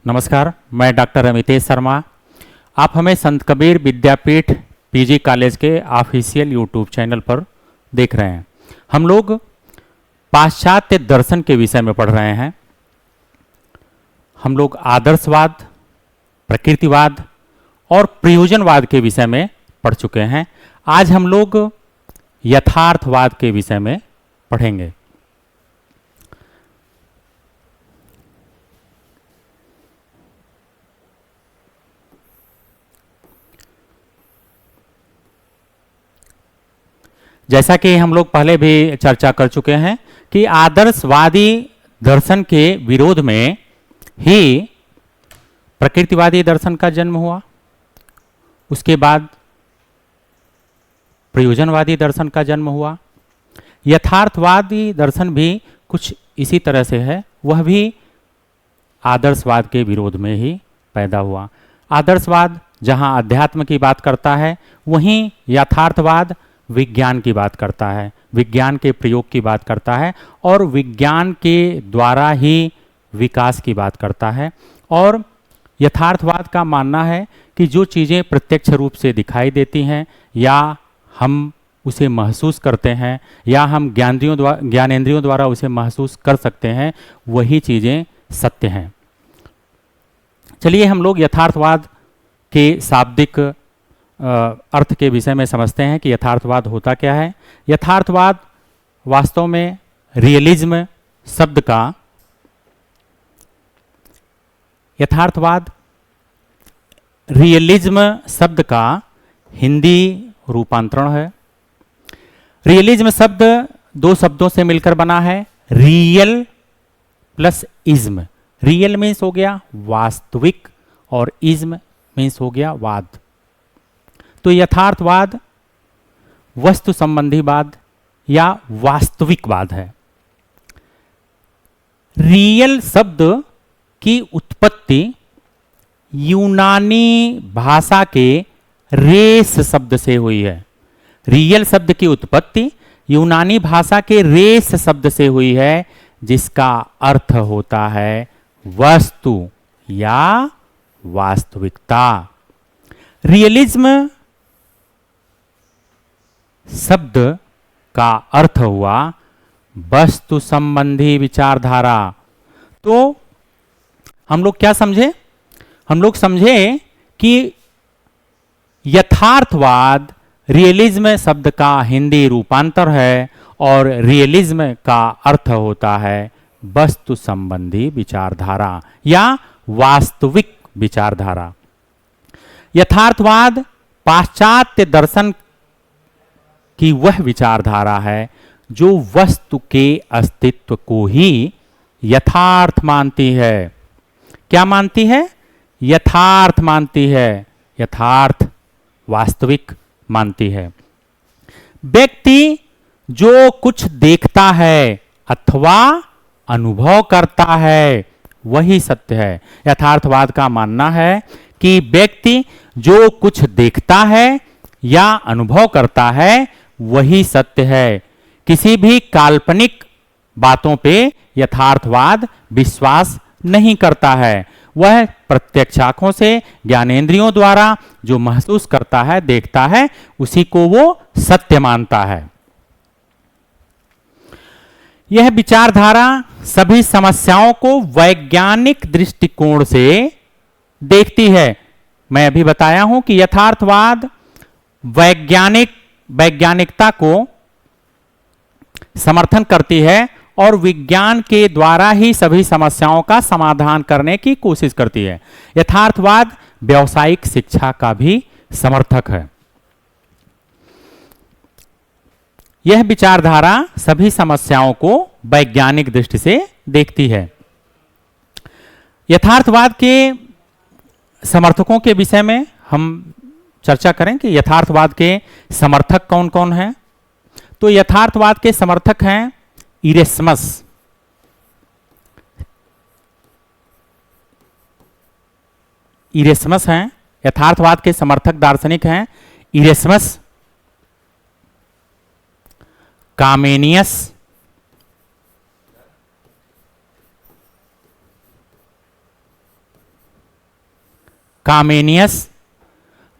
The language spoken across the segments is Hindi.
नमस्कार, मैं डॉक्टर अमितेश शर्मा। आप हमें संत कबीर विद्यापीठ पीजी कॉलेज के ऑफिशियल यूट्यूब चैनल पर देख रहे हैं। हम लोग पाश्चात्य दर्शन के विषय में पढ़ रहे हैं। हम लोग आदर्शवाद, प्रकृतिवाद और प्रयोजनवाद के विषय में पढ़ चुके हैं। आज हम लोग यथार्थवाद के विषय में पढ़ेंगे। जैसा कि हम लोग पहले भी चर्चा कर चुके हैं कि आदर्शवादी दर्शन के विरोध में ही प्रकृतिवादी दर्शन का जन्म हुआ। उसके बाद प्रयोजनवादी दर्शन का जन्म हुआ। यथार्थवादी दर्शन भी कुछ इसी तरह से है, वह भी आदर्शवाद के विरोध में ही पैदा हुआ। आदर्शवाद जहां अध्यात्म की बात करता है, वहीं यथार्थवाद विज्ञान की बात करता है, विज्ञान के प्रयोग की बात करता है और विज्ञान के द्वारा ही विकास की बात करता है। और यथार्थवाद का मानना है कि जो चीज़ें प्रत्यक्ष रूप से दिखाई देती हैं या हम उसे महसूस करते हैं या हम ज्ञानेंद्रियों द्वारा उसे महसूस कर सकते हैं, वही चीज़ें सत्य हैं। चलिए हम लोग यथार्थवाद के शाब्दिक अर्थ के विषय में समझते हैं कि यथार्थवाद होता क्या है। यथार्थवाद वास्तव में रियलिज्म शब्द का रियलिज्म शब्द का हिंदी रूपांतरण है। रियलिज्म शब्द दो शब्दों से मिलकर बना है, real plus ism. Real means हो गया वास्तविक और इज्म मीन्स हो गया वाद। तो यथार्थवाद वस्तु संबंधीवाद या वास्तविकवाद है। रियल शब्द की उत्पत्ति यूनानी भाषा के रेस शब्द से हुई है। रियल शब्द की उत्पत्ति यूनानी भाषा के रेस शब्द से हुई है, जिसका अर्थ होता है वस्तु या वास्तविकता। रियलिज्म शब्द का अर्थ हुआ वस्तु संबंधी विचारधारा। तो हम लोग क्या समझे? हम लोग समझे कि यथार्थवाद रियलिज्म शब्द का हिंदी रूपांतर है और रियलिज्म का अर्थ होता है वस्तु संबंधी विचारधारा या वास्तविक विचारधारा। यथार्थवाद पाश्चात्य दर्शन की वह विचारधारा है जो वस्तु के अस्तित्व को ही यथार्थ मानती है। क्या मानती है? यथार्थ मानती है, यथार्थ वास्तविक मानती है। व्यक्ति जो कुछ देखता है अथवा अनुभव करता है वही सत्य है। यथार्थवाद का मानना है कि व्यक्ति जो कुछ देखता है या अनुभव करता है वही सत्य है। किसी भी काल्पनिक बातों पे यथार्थवाद विश्वास नहीं करता है। वह प्रत्यक्ष आंखों से ज्ञानेंद्रियों द्वारा जो महसूस करता है, देखता है, उसी को वो सत्य मानता है। यह विचारधारा सभी समस्याओं को वैज्ञानिक दृष्टिकोण से देखती है। मैं अभी बताया हूं कि यथार्थवाद वैज्ञानिकता को समर्थन करती है और विज्ञान के द्वारा ही सभी समस्याओं का समाधान करने की कोशिश करती है। यथार्थवाद व्यावसायिक शिक्षा का भी समर्थक है। यह विचारधारा सभी समस्याओं को वैज्ञानिक दृष्टि से देखती है। यथार्थवाद के समर्थकों के विषय में हम चर्चा करें कि यथार्थवाद के समर्थक कौन कौन हैं। तो यथार्थवाद के समर्थक हैं इरेस्मस। इरेस्मस हैं यथार्थवाद के समर्थक दार्शनिक हैं इरेस्मस, कामेनियस, कामेनियस,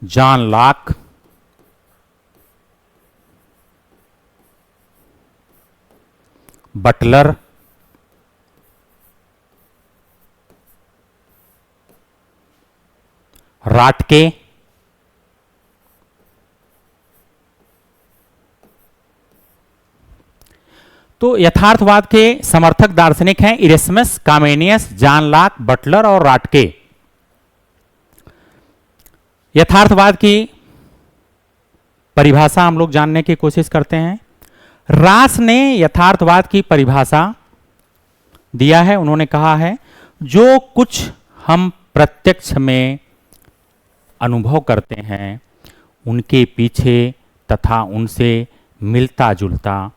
जॉन लॉक, बटलर, राटके, तो यथार्थवाद के समर्थक दार्शनिक हैं इरेस्मस, कामेनियस, जॉन लॉक, बटलर और राटके। यथार्थवाद की परिभाषा हम लोग जानने की कोशिश करते हैं। रास ने यथार्थवाद की परिभाषा दिया है। उन्होंने कहा है, जो कुछ हम प्रत्यक्ष में अनुभव करते हैं उनके पीछे तथा उनसे मिलता जुलता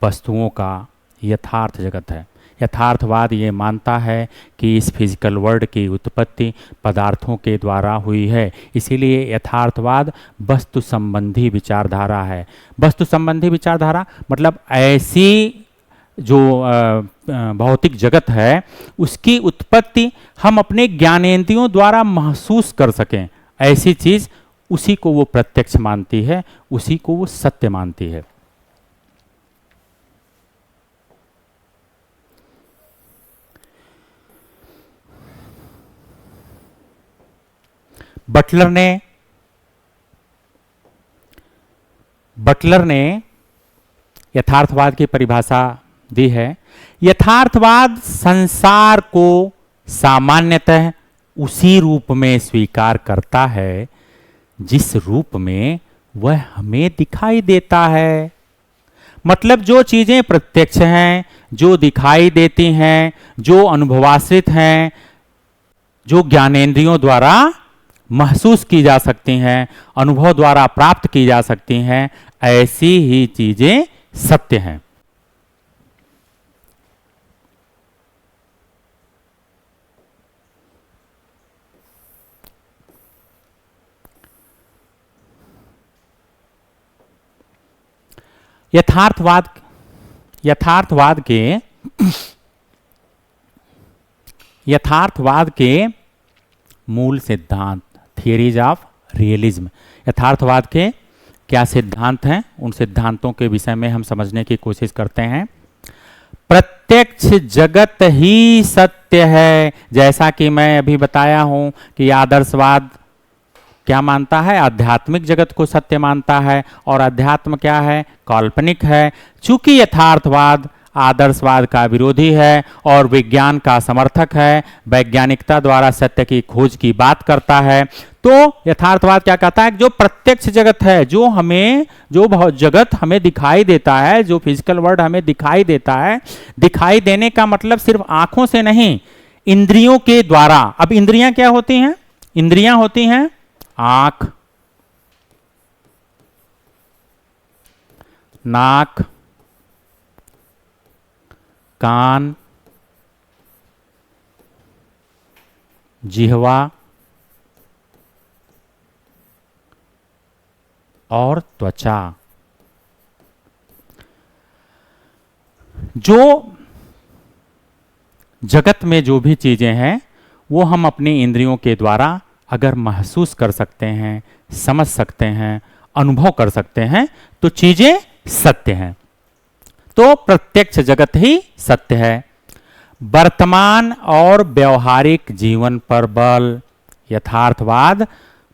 वस्तुओं का यथार्थ जगत है। यथार्थवाद ये मानता है कि इस फिजिकल वर्ल्ड की उत्पत्ति पदार्थों के द्वारा हुई है, इसीलिए यथार्थवाद वस्तु संबंधी विचारधारा है। वस्तु संबंधी विचारधारा मतलब ऐसी जो भौतिक जगत है उसकी उत्पत्ति हम अपने ज्ञानेंद्रियों द्वारा महसूस कर सकें, ऐसी चीज, उसी को वो प्रत्यक्ष मानती है, उसी को वो सत्य मानती है। बटलर ने यथार्थवाद की परिभाषा दी है। यथार्थवाद संसार को सामान्यतः उसी रूप में स्वीकार करता है जिस रूप में वह हमें दिखाई देता है। मतलब जो चीजें प्रत्यक्ष हैं, जो दिखाई देती हैं, जो अनुभवाश्रित हैं, जो ज्ञानेंद्रियों द्वारा महसूस की जा सकती हैं, अनुभव द्वारा प्राप्त की जा सकती हैं, ऐसी ही चीजें सत्य हैं। यथार्थवाद के मूल सिद्धांत, थियरीज ऑफ रियलिज्म। यथार्थवाद के क्या सिद्धांत हैं, उन सिद्धांतों के विषय में हम समझने की कोशिश करते हैं। प्रत्यक्ष जगत ही सत्य है, जैसा कि मैं अभी बताया हूं कि आदर्शवाद क्या मानता है, आध्यात्मिक जगत को सत्य मानता है, और अध्यात्म क्या है, काल्पनिक है। चूंकि यथार्थवाद आदर्शवाद का विरोधी है और विज्ञान का समर्थक है, वैज्ञानिकता द्वारा सत्य की खोज की बात करता है, तो यथार्थवाद क्या कहता है, जो प्रत्यक्ष जगत है, जो जगत हमें दिखाई देता है, जो फिजिकल वर्ल्ड हमें दिखाई देता है, दिखाई देने का मतलब सिर्फ आंखों से नहीं, इंद्रियों के द्वारा। अब इंद्रियां क्या होती हैं? इंद्रियां होती हैं आंख, नाक, कान, जिह्वा और त्वचा। जो जगत में जो भी चीजें हैं वो हम अपनी इंद्रियों के द्वारा अगर महसूस कर सकते हैं, समझ सकते हैं, अनुभव कर सकते हैं, तो चीजें सत्य हैं। तो प्रत्यक्ष जगत ही सत्य है। वर्तमान और व्यवहारिक जीवन पर बल। यथार्थवाद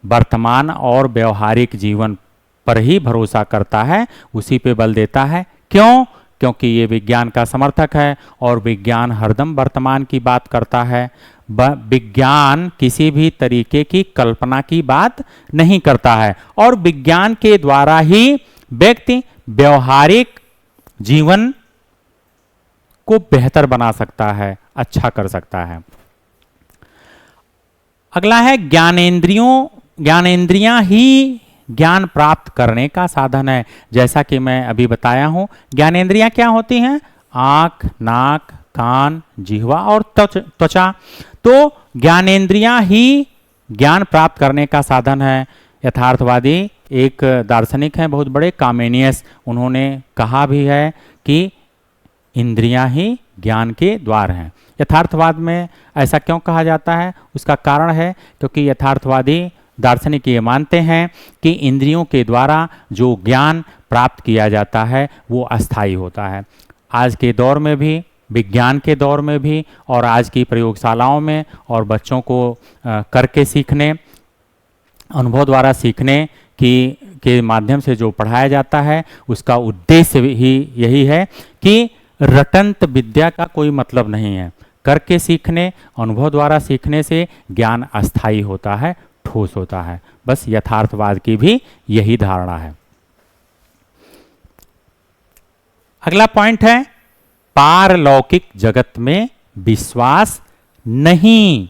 वर्तमान और व्यवहारिक जीवन पर ही भरोसा करता है, उसी पे बल देता है। क्यों? क्योंकि ये विज्ञान का समर्थक है और विज्ञान हरदम वर्तमान की बात करता है। विज्ञान किसी भी तरीके की कल्पना की बात नहीं करता है, और विज्ञान के द्वारा ही व्यक्ति व्यवहारिक जीवन को बेहतर बना सकता है, अच्छा कर सकता है। अगला है ज्ञानेंद्रियां ही ज्ञान प्राप्त करने का साधन है। जैसा कि मैं अभी बताया हूं, ज्ञानेंद्रियां क्या होती हैं? आंख, नाक, कान, जिह्वा और त्वचा। तो ज्ञानेंद्रियां ही ज्ञान प्राप्त करने का साधन है। यथार्थवादी एक दार्शनिक हैं बहुत बड़े, कामेनियस, उन्होंने कहा भी है कि इंद्रियां ही ज्ञान के द्वार हैं। यथार्थवाद में ऐसा क्यों कहा जाता है? उसका कारण है क्योंकि यथार्थवादी दार्शनिक ये मानते हैं कि इंद्रियों के द्वारा जो ज्ञान प्राप्त किया जाता है वो अस्थायी होता है। आज के दौर में भी, विज्ञान के दौर में भी, और आज की प्रयोगशालाओं में और बच्चों को करके सीखने, अनुभव द्वारा सीखने के माध्यम से जो पढ़ाया जाता है उसका उद्देश्य ही यही है कि रटंत विद्या का कोई मतलब नहीं है। करके सीखने, अनुभव द्वारा सीखने से ज्ञान अस्थायी होता है, ठोस होता है। बस यथार्थवाद की भी यही धारणा है। अगला पॉइंट है पारलौकिक जगत में विश्वास नहीं।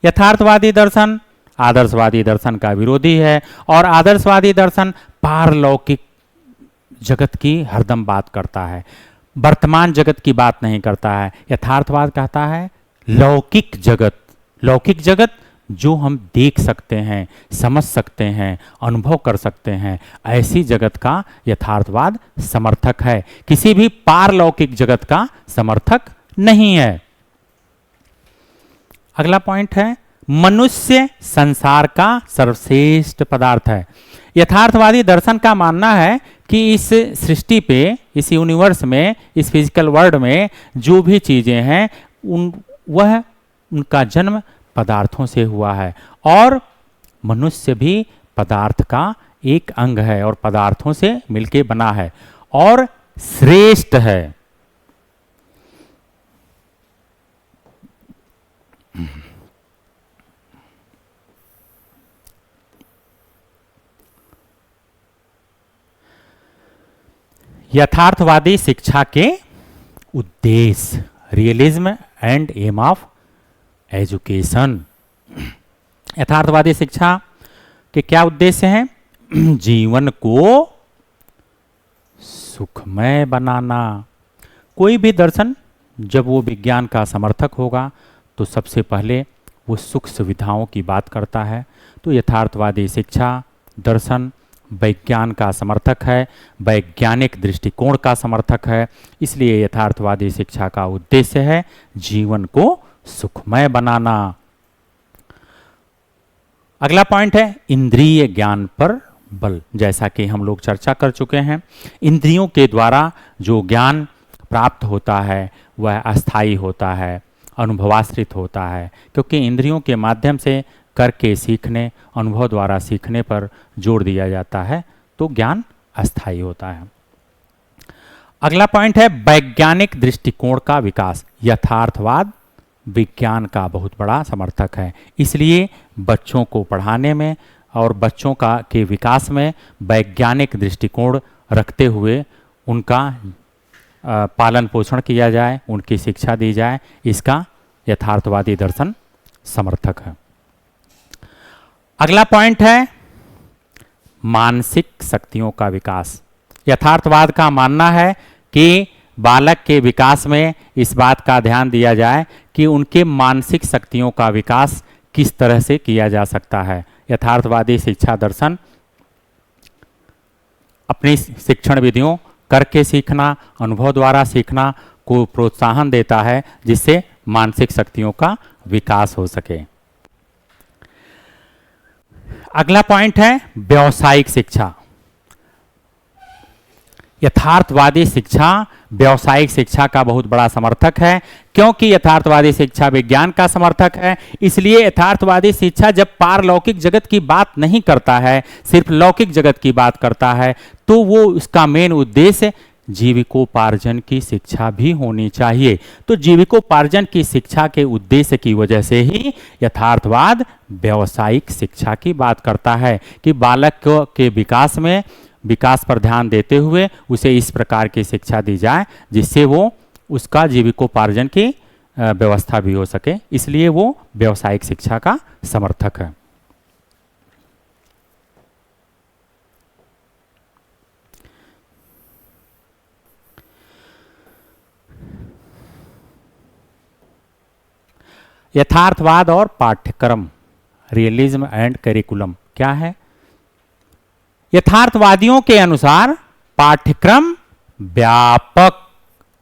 यथार्थवादी दर्शन आदर्शवादी दर्शन का विरोधी है और आदर्शवादी दर्शन पारलौकिक जगत की हरदम बात करता है, वर्तमान जगत की बात नहीं करता है। यथार्थवाद कहता है लौकिक जगत, लौकिक जगत जो हम देख सकते हैं, समझ सकते हैं, अनुभव कर सकते हैं, ऐसी जगत का यथार्थवाद समर्थक है, किसी भी पारलौकिक जगत का समर्थक नहीं है। अगला पॉइंट है मनुष्य संसार का सर्वश्रेष्ठ पदार्थ है। यथार्थवादी दर्शन का मानना है कि इस सृष्टि पे, इस यूनिवर्स में, इस फिजिकल वर्ल्ड में जो भी चीजें हैं उनका जन्म पदार्थों से हुआ है और मनुष्य भी पदार्थ का एक अंग है और पदार्थों से मिलके बना है और श्रेष्ठ है। यथार्थवादी शिक्षा के उद्देश्य, realism and aim of education. यथार्थवादी शिक्षा के क्या उद्देश्य हैं? जीवन को सुखमय बनाना। कोई भी दर्शन जब वो विज्ञान का समर्थक होगा तो सबसे पहले वो सुख सुविधाओं की बात करता है। तो यथार्थवादी शिक्षा दर्शन विज्ञान का समर्थक है, वैज्ञानिक दृष्टिकोण का समर्थक है, इसलिए यथार्थवादी शिक्षा का उद्देश्य है जीवन को सुखमय बनाना। अगला पॉइंट है इंद्रिय ज्ञान पर बल। जैसा कि हम लोग चर्चा कर चुके हैं, इंद्रियों के द्वारा जो ज्ञान प्राप्त होता है वह अस्थायी होता है, अनुभवाश्रित होता है, क्योंकि इंद्रियों के माध्यम से करके सीखने, अनुभव द्वारा सीखने पर जोर दिया जाता है, तो ज्ञान अस्थायी होता है। अगला पॉइंट है वैज्ञानिक दृष्टिकोण का विकास। यथार्थवाद विज्ञान का बहुत बड़ा समर्थक है, इसलिए बच्चों को पढ़ाने में और बच्चों के विकास में वैज्ञानिक दृष्टिकोण रखते हुए उनका पालन पोषण किया जाए, उनकी शिक्षा दी जाए, इसका यथार्थवादी दर्शन समर्थक है। अगला पॉइंट है मानसिक शक्तियों का विकास। यथार्थवाद का मानना है कि बालक के विकास में इस बात का ध्यान दिया जाए कि उनके मानसिक शक्तियों का विकास किस तरह से किया जा सकता है। यथार्थवादी शिक्षा दर्शन अपनी शिक्षण विधियों करके सीखना, अनुभव द्वारा सीखना को प्रोत्साहन देता है, जिससे मानसिक शक्तियों का विकास हो सके। अगला पॉइंट है व्यावसायिक शिक्षा। यथार्थवादी शिक्षा व्यावसायिक शिक्षा का बहुत बड़ा समर्थक है, क्योंकि यथार्थवादी शिक्षा विज्ञान का समर्थक है। इसलिए यथार्थवादी शिक्षा जब पारलौकिक जगत की बात नहीं करता है, सिर्फ लौकिक जगत की बात करता है, तो वो उसका मेन उद्देश्य जीविकोपार्जन की शिक्षा भी होनी चाहिए। तो जीविकोपार्जन की शिक्षा के उद्देश्य की वजह से ही यथार्थवाद व्यावसायिक शिक्षा की बात करता है कि बालक के विकास पर ध्यान देते हुए उसे इस प्रकार की शिक्षा दी जाए जिससे वो उसका जीविकोपार्जन की व्यवस्था भी हो सके। इसलिए वो व्यावसायिक शिक्षा का समर्थक है। यथार्थवाद और पाठ्यक्रम, रियलिज्म एंड करिकुलम क्या है? यथार्थवादियों के अनुसार पाठ्यक्रम व्यापक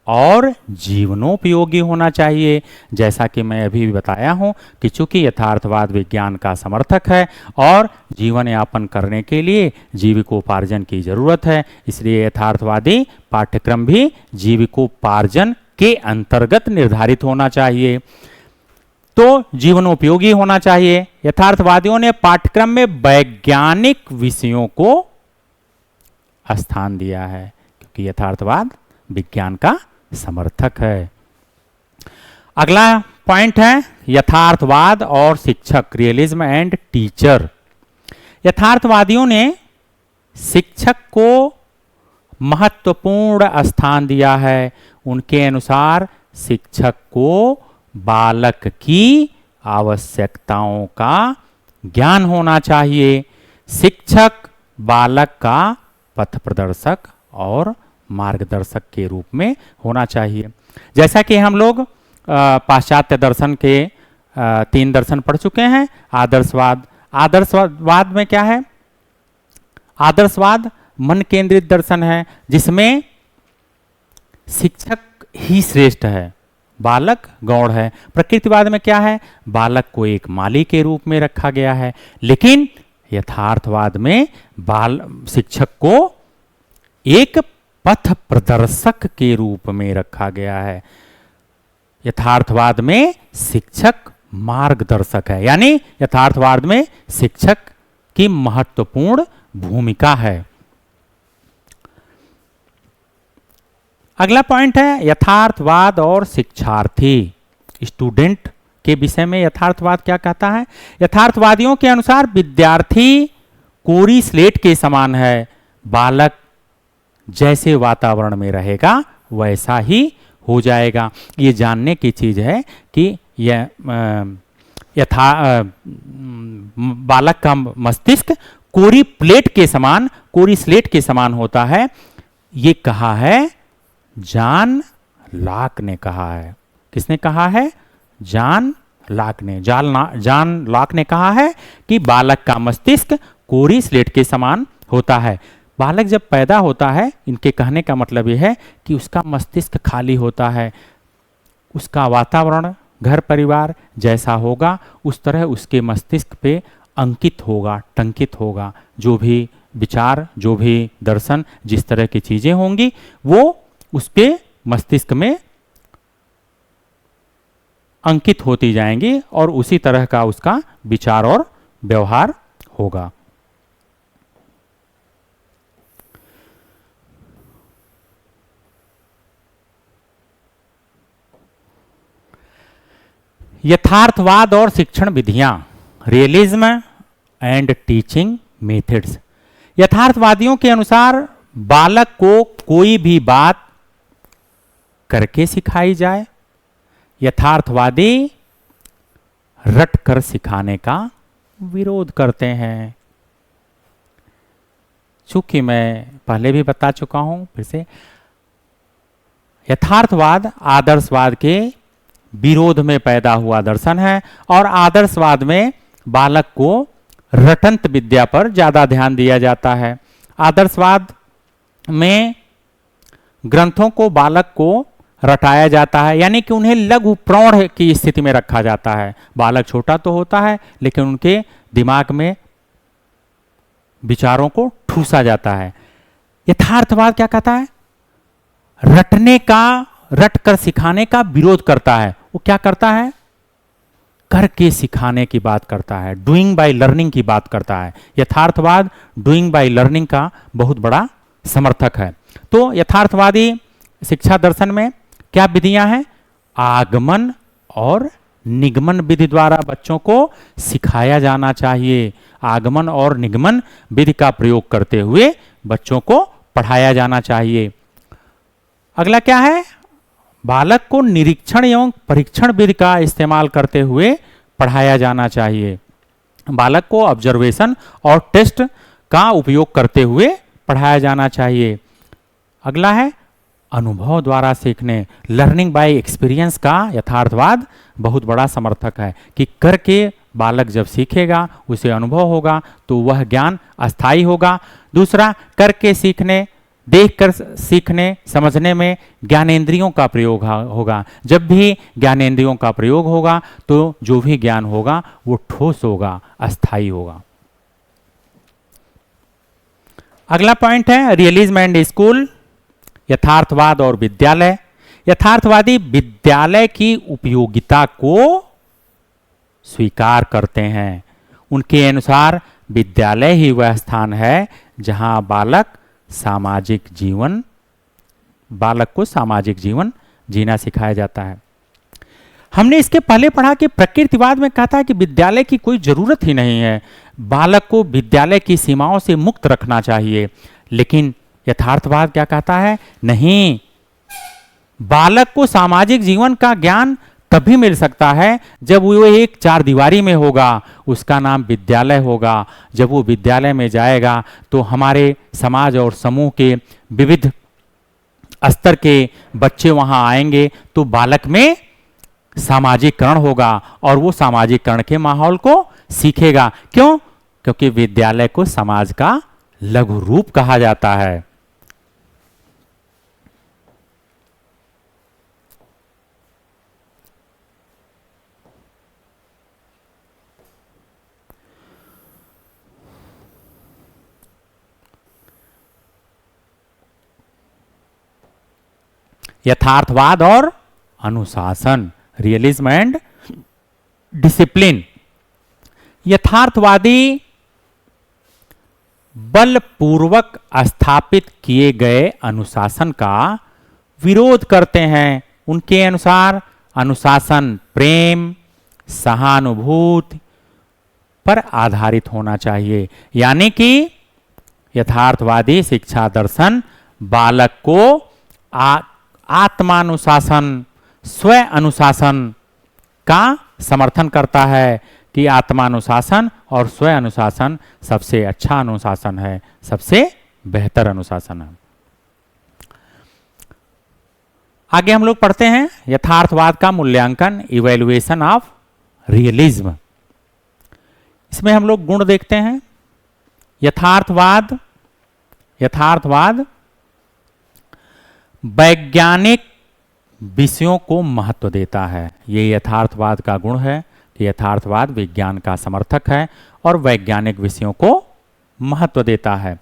और जीवनोपयोगी होना चाहिए। जैसा कि मैं अभी भी बताया हूं कि चूंकि यथार्थवाद विज्ञान का समर्थक है और जीवन यापन करने के लिए जीविकोपार्जन की जरूरत है, इसलिए यथार्थवादी पाठ्यक्रम भी जीविकोपार्जन के अंतर्गत निर्धारित होना चाहिए। तो जीवनोपयोगी होना चाहिए। यथार्थवादियों ने पाठ्यक्रम में वैज्ञानिक विषयों को स्थान दिया है क्योंकि यथार्थवाद विज्ञान का समर्थक है। अगला पॉइंट है यथार्थवाद और शिक्षक, रियलिज्म एंड टीचर। यथार्थवादियों ने शिक्षक को महत्वपूर्ण स्थान दिया है। उनके अनुसार शिक्षक को बालक की आवश्यकताओं का ज्ञान होना चाहिए। शिक्षक बालक का पथ प्रदर्शक और मार्गदर्शक के रूप में होना चाहिए। जैसा कि हम लोग पाश्चात्य दर्शन के 3 दर्शन पढ़ चुके हैं। आदर्शवाद, आदर्शवाद में क्या है? आदर्शवाद मन केंद्रित दर्शन है जिसमें शिक्षक ही श्रेष्ठ है, बालक गौण है। प्रकृतिवाद में क्या है? बालक को एक माली के रूप में रखा गया है। लेकिन यथार्थवाद में शिक्षक को एक पथ प्रदर्शक के रूप में रखा गया है। यथार्थवाद में शिक्षक मार्गदर्शक है, यानी यथार्थवाद में शिक्षक की महत्वपूर्ण भूमिका है। अगला पॉइंट है यथार्थवाद और शिक्षार्थी, स्टूडेंट के विषय में यथार्थवाद क्या कहता है? यथार्थवादियों के अनुसार विद्यार्थी कोरी स्लेट के समान है। बालक जैसे वातावरण में रहेगा वैसा ही हो जाएगा। ये जानने की चीज है कि यह बालक का मस्तिष्क कोरी प्लेट के समान, कोरी स्लेट के समान होता है। ये कहा है जॉन लॉक ने कहा है। किसने कहा है? जॉन लॉक ने। जॉन लॉक ने कहा है कि बालक का मस्तिष्क कोरी स्लेट के समान होता है। बालक जब पैदा होता है, इनके कहने का मतलब यह है कि उसका मस्तिष्क खाली होता है। उसका वातावरण, घर परिवार जैसा होगा उस तरह उसके मस्तिष्क पे अंकित होगा, टंकित होगा। जो भी विचार, जो भी दर्शन, जिस तरह की चीजें होंगी वो उसके मस्तिष्क में अंकित होती जाएंगी और उसी तरह का उसका विचार और व्यवहार होगा। यथार्थवाद और शिक्षण विधियां, रियलिज्म एंड टीचिंग मेथड्स। यथार्थवादियों के अनुसार बालक को कोई भी बात करके सिखाई जाए। यथार्थवादी रट कर सिखाने का विरोध करते हैं। चूंकि मैं पहले भी बता चुका हूं, फिर से यथार्थवाद आदर्शवाद के विरोध में पैदा हुआ दर्शन है और आदर्शवाद में बालक को रटंत विद्या पर ज्यादा ध्यान दिया जाता है। आदर्शवाद में ग्रंथों को बालक को रटाया जाता है, यानी कि उन्हें लघु प्रौढ़ की स्थिति में रखा जाता है। बालक छोटा तो होता है लेकिन उनके दिमाग में विचारों को ठूसा जाता है। यथार्थवाद क्या कहता है? रटने का, रट कर सिखाने का विरोध करता है। वो क्या करता है? करके सिखाने की बात करता है, डूइंग बाय लर्निंग की बात करता है। यथार्थवाद डूइंग बाय लर्निंग का बहुत बड़ा समर्थक है। तो यथार्थवादी शिक्षा दर्शन में क्या विधियां हैं? आगमन और निगमन विधि द्वारा बच्चों को सिखाया जाना चाहिए। आगमन और निगमन विधि का प्रयोग करते हुए बच्चों को पढ़ाया जाना चाहिए। अगला क्या है? बालक को निरीक्षण एवं परीक्षण विधि का इस्तेमाल करते हुए पढ़ाया जाना चाहिए। बालक को ऑब्जर्वेशन और टेस्ट का उपयोग करते हुए पढ़ाया जाना चाहिए। अगला है अनुभव द्वारा सीखने, लर्निंग बाय एक्सपीरियंस का यथार्थवाद बहुत बड़ा समर्थक है कि करके बालक जब सीखेगा, उसे अनुभव होगा तो वह ज्ञान अस्थायी होगा। दूसरा, करके सीखने देखकर सीखने समझने में ज्ञानेंद्रियों का प्रयोग होगा। जब भी ज्ञानेंद्रियों का प्रयोग होगा तो जो भी ज्ञान होगा वो ठोस होगा, अस्थाई होगा। अगला पॉइंट है रियलिज्म एंड स्कूल, यथार्थवाद और विद्यालय। यथार्थवादी विद्यालय की उपयोगिता को स्वीकार करते हैं। उनके अनुसार विद्यालय ही वह स्थान है जहां बालक को सामाजिक जीवन जीना सिखाया जाता है। हमने इसके पहले पढ़ा कि प्रकृतिवाद में कहा था कि विद्यालय की कोई जरूरत ही नहीं है, बालक को विद्यालय की सीमाओं से मुक्त रखना चाहिए। लेकिन यथार्थवाद क्या कहता है? नहीं, बालक को सामाजिक जीवन का ज्ञान तभी मिल सकता है जब वो एक चार दीवारी में होगा, उसका नाम विद्यालय होगा। जब वो विद्यालय में जाएगा तो हमारे समाज और समूह के विविध स्तर के बच्चे वहां आएंगे, तो बालक में सामाजिकरण होगा और वो सामाजिकरण के माहौल को सीखेगा। क्यों? क्योंकि विद्यालय को समाज का लघु रूप कहा जाता है। यथार्थवाद और अनुशासन, रियलिज्म एंड डिसिप्लिन। यथार्थवादी बलपूर्वक स्थापित किए गए अनुशासन का विरोध करते हैं। उनके अनुसार अनुशासन प्रेम, सहानुभूति पर आधारित होना चाहिए। यानी कि यथार्थवादी शिक्षा दर्शन बालक को आत्मानुशासन, स्व अनुशासन का समर्थन करता है कि आत्मानुशासन और स्व अनुशासन सबसे अच्छा अनुशासन है, सबसे बेहतर अनुशासन है। आगे हम लोग पढ़ते हैं यथार्थवाद का मूल्यांकन, इवैल्यूएशन ऑफ रियलिज्म। इसमें हम लोग गुण देखते हैं। यथार्थवाद वैज्ञानिक विषयों को महत्व देता है। ये यथार्थवाद का गुण है कि यथार्थवाद विज्ञान का समर्थक है और वैज्ञानिक विषयों को महत्व देता है।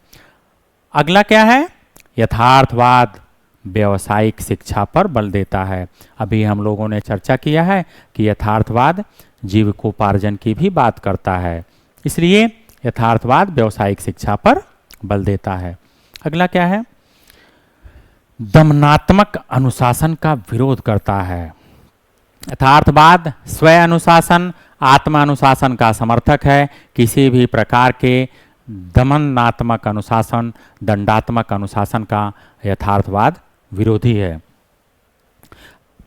अगला क्या है? यथार्थवाद व्यावसायिक शिक्षा पर बल देता है। अभी हम लोगों ने चर्चा किया है कि यथार्थवाद जीविकोपार्जन की भी बात करता है, इसलिए यथार्थवाद व्यावसायिक शिक्षा पर बल देता है। अगला क्या है? दमनात्मक अनुशासन का विरोध करता है। यथार्थवाद स्व अनुशासन, आत्मानुशासन का समर्थक है। किसी भी प्रकार के दमनात्मक अनुशासन, दंडात्मक अनुशासन का यथार्थवाद विरोधी है।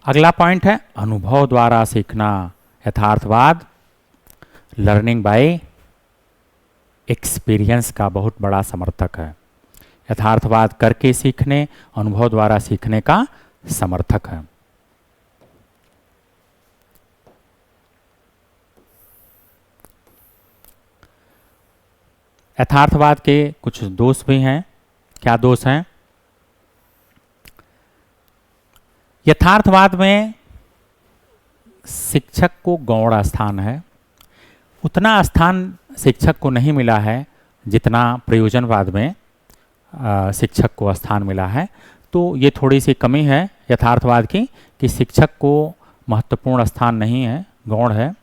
अगला पॉइंट है अनुभव द्वारा सीखना। यथार्थवाद लर्निंग बाय एक्सपीरियंस का बहुत बड़ा समर्थक है। यथार्थवाद करके सीखने, अनुभव द्वारा सीखने का समर्थक है। यथार्थवाद के कुछ दोष भी हैं। क्या दोष हैं? यथार्थवाद में शिक्षक को गौण स्थान है। उतना स्थान शिक्षक को नहीं मिला है जितना प्रयोजनवाद में शिक्षक को स्थान मिला है। तो ये थोड़ी सी कमी है यथार्थवाद की कि शिक्षक को महत्वपूर्ण स्थान नहीं है, गौण है।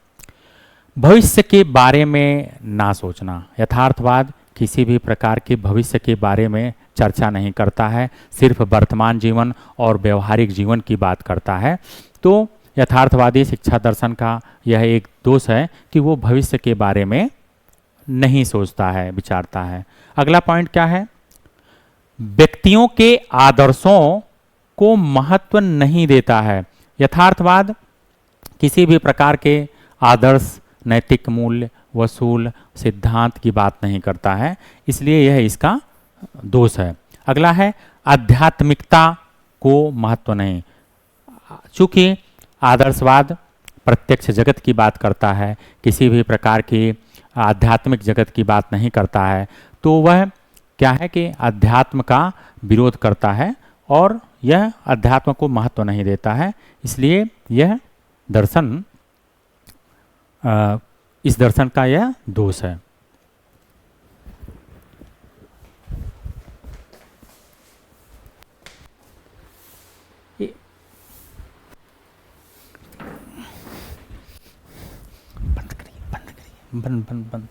भविष्य के बारे में ना सोचना। यथार्थवाद किसी भी प्रकार के भविष्य के बारे में चर्चा नहीं करता है, सिर्फ वर्तमान जीवन और व्यवहारिक जीवन की बात करता है। तो यथार्थवादी शिक्षा दर्शन का यह एक दोष है कि वो भविष्य के बारे में नहीं सोचता है, विचारता है। अगला पॉइंट क्या है? व्यक्तियों के आदर्शों को महत्व नहीं देता है। यथार्थवाद किसी भी प्रकार के आदर्श, नैतिक मूल्य, वसूल, सिद्धांत की बात नहीं करता है, इसलिए यह इसका दोष है। अगला है आध्यात्मिकता को महत्व नहीं। चूंकि आदर्शवाद प्रत्यक्ष जगत की बात करता है, किसी भी प्रकार की आध्यात्मिक जगत की बात नहीं करता है, तो वह क्या है कि अध्यात्म का विरोध करता है और यह अध्यात्म को महत्व नहीं देता है। इसलिए यह दर्शन इस दर्शन का यह दोष है। बंद करिए, बंद करिए, बंद बंद बंद।